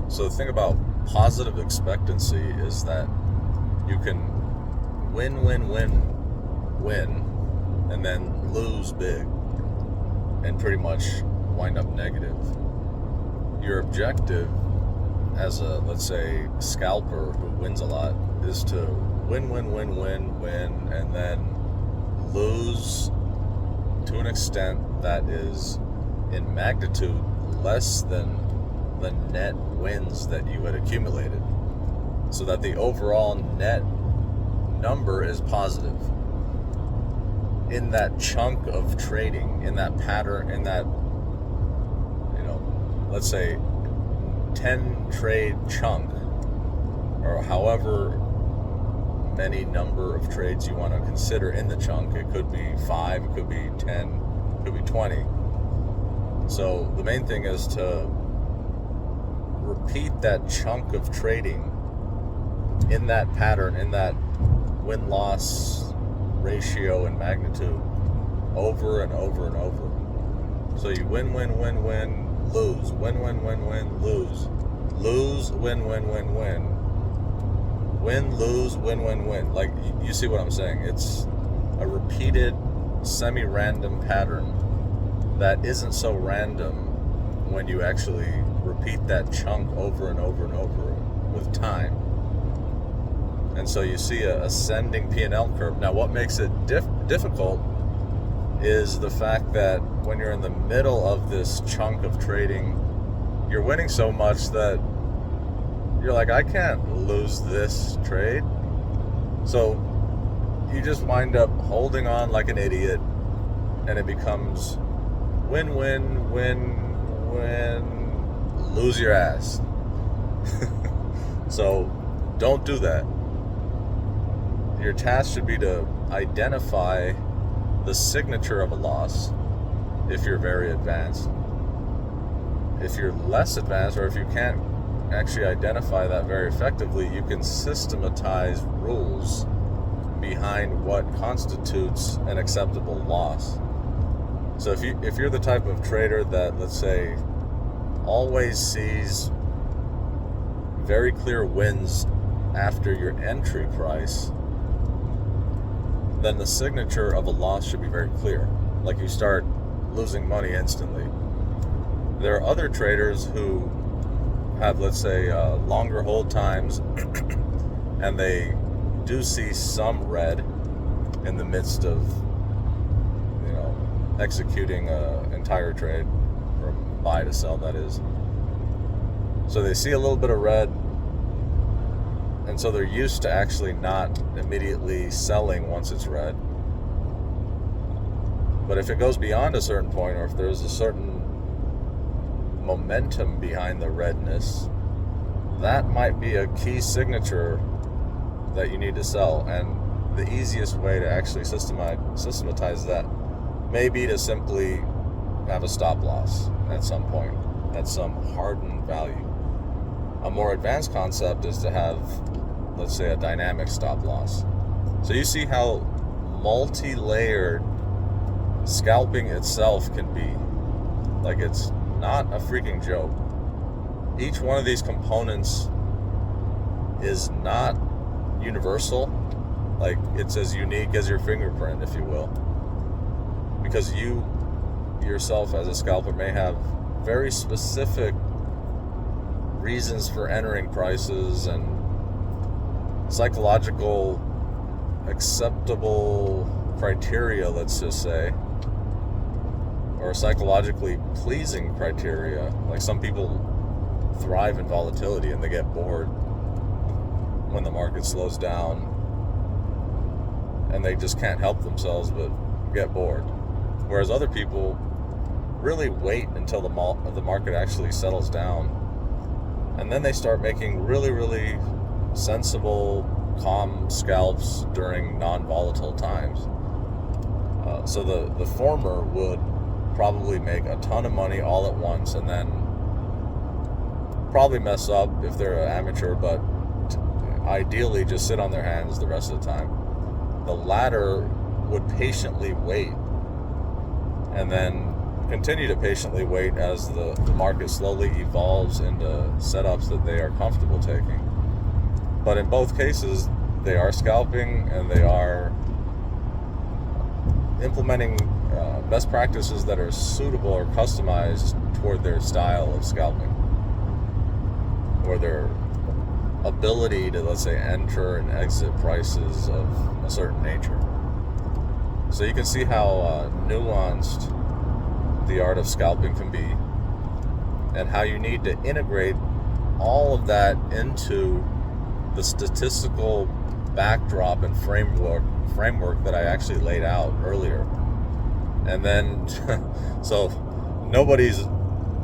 So the thing about positive expectancy is that you can win, win, win, win, and then lose big and pretty much wind up negative. Your objective as a, let's say, scalper who wins a lot is to win, win, win, win, win, and then lose to an extent that is in magnitude less than the net wins that you had accumulated, so that the overall net number is positive in that chunk of trading, in that pattern, in that, let's say 10 trade chunk, or however many number of trades you want to consider in the chunk. It could be 5, it could be 10, it could be 20. So the main thing is to repeat that chunk of trading in that pattern, in that win-loss ratio and magnitude over and over and over. So you win, win, win, win, lose, win, win, win, win, lose, lose, win, win, win, win, lose, win, win, win. Like, you see what I'm saying? It's a repeated semi-random pattern that isn't so random when you actually repeat that chunk over and over and over with time. And so you see a ascending P&L curve. Now, what makes it difficult is the fact that when you're in the middle of this chunk of trading, you're winning so much that you're like, I can't lose this trade. So you just wind up holding on like an idiot, and it becomes win, win, win, win, lose your ass. So don't do that. Your task should be to identify the signature of a loss if you're very advanced. If you're less advanced, or if you can't actually identify that very effectively, you can systematize rules behind what constitutes an acceptable loss. So if you're the type of trader that, let's say, always sees very clear wins after your entry price, then the signature of a loss should be very clear. Like, you start losing money instantly. There are other traders who have, let's say, longer hold times, and they do see some red in the midst of, executing an entire trade, from buy to sell, that is. So they see a little bit of red, and so they're used to actually not immediately selling once it's red. But if it goes beyond a certain point, or if there's a certain momentum behind the redness, that might be a key signature that you need to sell. And the easiest way to actually systematize that may be to simply have a stop loss at some point, at some hardened value. A more advanced concept is to have, let's say, a dynamic stop loss. So you see how multi-layered scalping itself can be. Like, it's not a freaking joke. Each one of these components is not universal. Like, it's as unique as your fingerprint, if you will. Because you yourself as a scalper may have very specific reasons for entering prices and psychological acceptable criteria, let's just say, or psychologically pleasing criteria. Like, some people thrive in volatility and they get bored when the market slows down, and they just can't help themselves but get bored. Whereas other people really wait until the market actually settles down, and then they start making really, really sensible, calm scalps during non-volatile times. So the former would probably make a ton of money all at once, and then probably mess up if they're an amateur, but ideally just sit on their hands the rest of the time. The latter would patiently wait and then continue to patiently wait as the market slowly evolves into setups that they are comfortable taking. But in both cases, they are scalping and they are implementing best practices that are suitable or customized toward their style of scalping, or their ability to, let's say, enter and exit prices of a certain nature. So you can see how nuanced the art of scalping can be, and how you need to integrate all of that into the statistical backdrop and framework that I actually laid out earlier. And then so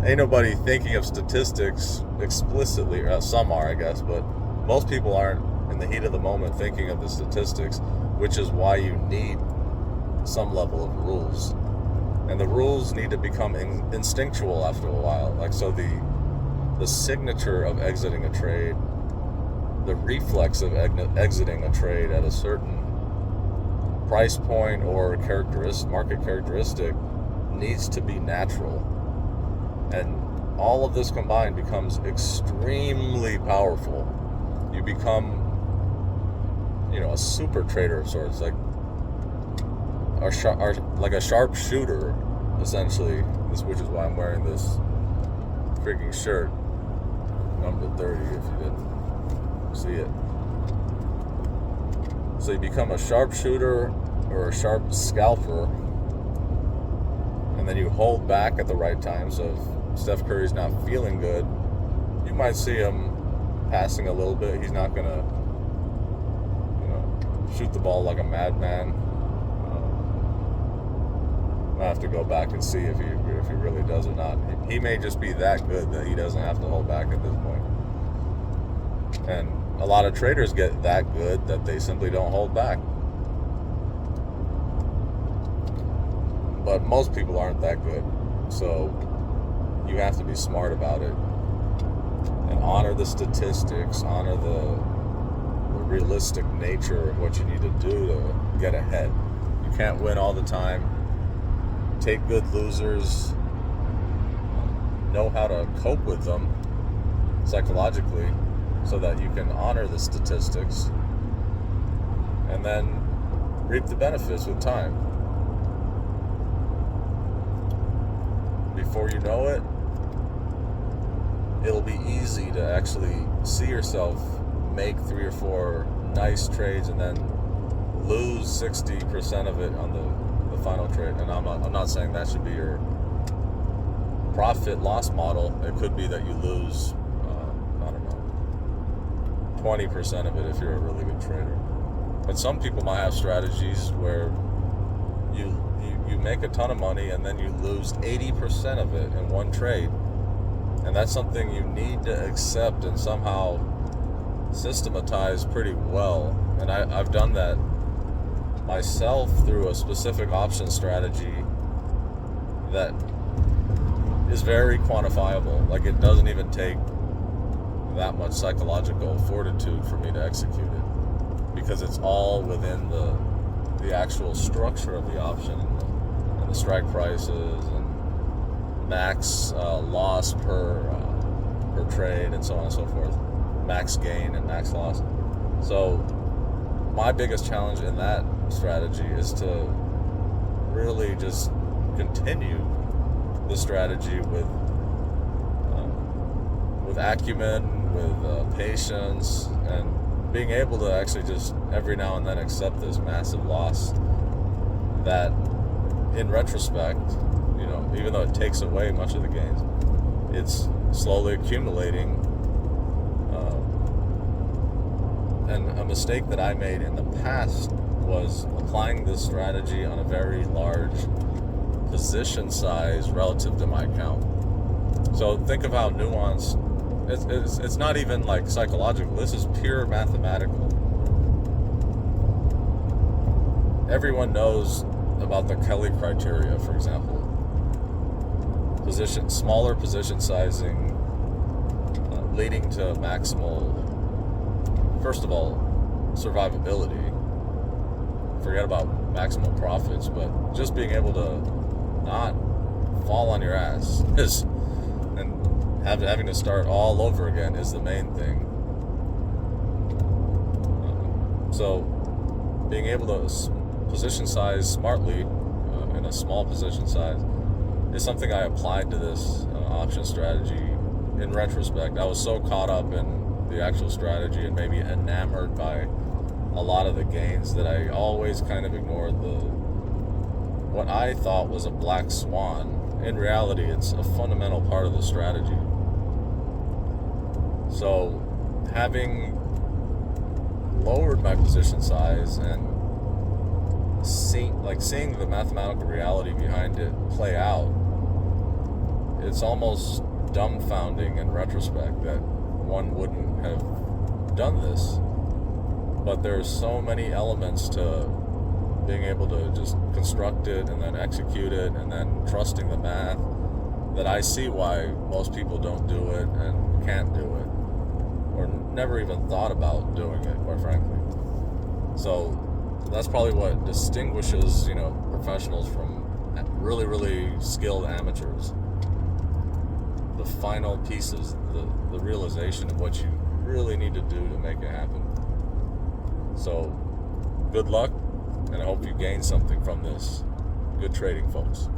ain't nobody thinking of statistics explicitly, or some are, I guess, but most people aren't in the heat of the moment thinking of the statistics, which is why you need some level of rules. And the rules need to become instinctual after a while. Like, so the signature of exiting a trade, the reflex of exiting a trade at a certain price point or market characteristic needs to be natural. And all of this combined becomes extremely powerful. You become, a super trader of sorts, like a sharp shooter, essentially. Which is why I'm wearing this freaking shirt, number 30, if you didn't see it. So you become a sharp shooter or a sharp scalper, and then you hold back at the right time. So if Steph Curry's not feeling good, you might see him passing a little bit. He's not gonna, shoot the ball like a madman. I have to go back and see if he really does or not. He may just be that good that he doesn't have to hold back at this point. And a lot of traders get that good that they simply don't hold back. But most people aren't that good. So you have to be smart about it and honor the statistics, honor the realistic nature of what you need to do to get ahead. You can't win all the time. Take good losers, know how to cope with them psychologically so that you can honor the statistics and then reap the benefits with time. Before you know it, it'll be easy to actually see yourself make 3 or 4 nice trades and then lose 60% of it on the final trade. And I'm not saying that should be your profit loss model. It could be that you lose 20% of it if you're a really good trader. But some people might have strategies where you make a ton of money and then you lose 80% of it in one trade, and that's something you need to accept and somehow systematize pretty well. And I've done that myself through a specific option strategy that is very quantifiable. Like, it doesn't even take that much psychological fortitude for me to execute it, because it's all within the actual structure of the option and the strike prices and max loss per trade and so on and so forth, max gain and max loss. So my biggest challenge in that strategy is to really just continue the strategy with acumen, with patience, and being able to actually just every now and then accept this massive loss that, in retrospect, even though it takes away much of the gains, it's slowly accumulating. And a mistake that I made in the past was applying this strategy on a very large position size relative to my account. So think of how nuanced. It's not even like psychological. This is pure mathematical. Everyone knows about the Kelly criteria, for example. Smaller position sizing leading to maximal, first of all, survivability. Forget about maximal profits, but just being able to not fall on your ass and having to start all over again is the main thing. So being able to position size smartly in a small position size is something I applied to this option strategy. In retrospect, I was so caught up in the actual strategy and maybe enamored by a lot of the gains that I always kind of ignored what I thought was a black swan. In reality, it's a fundamental part of the strategy. So having lowered my position size and seeing the mathematical reality behind it play out, it's almost dumbfounding in retrospect that one wouldn't have done this. But there's so many elements to being able to just construct it and then execute it and then trusting the math that I see why most people don't do it and can't do it, or never even thought about doing it, quite frankly. So that's probably what distinguishes, professionals from really, really skilled amateurs. The final pieces, the realization of what you really need to do to make it happen. So good luck, and I hope you gain something from this. Good trading, folks.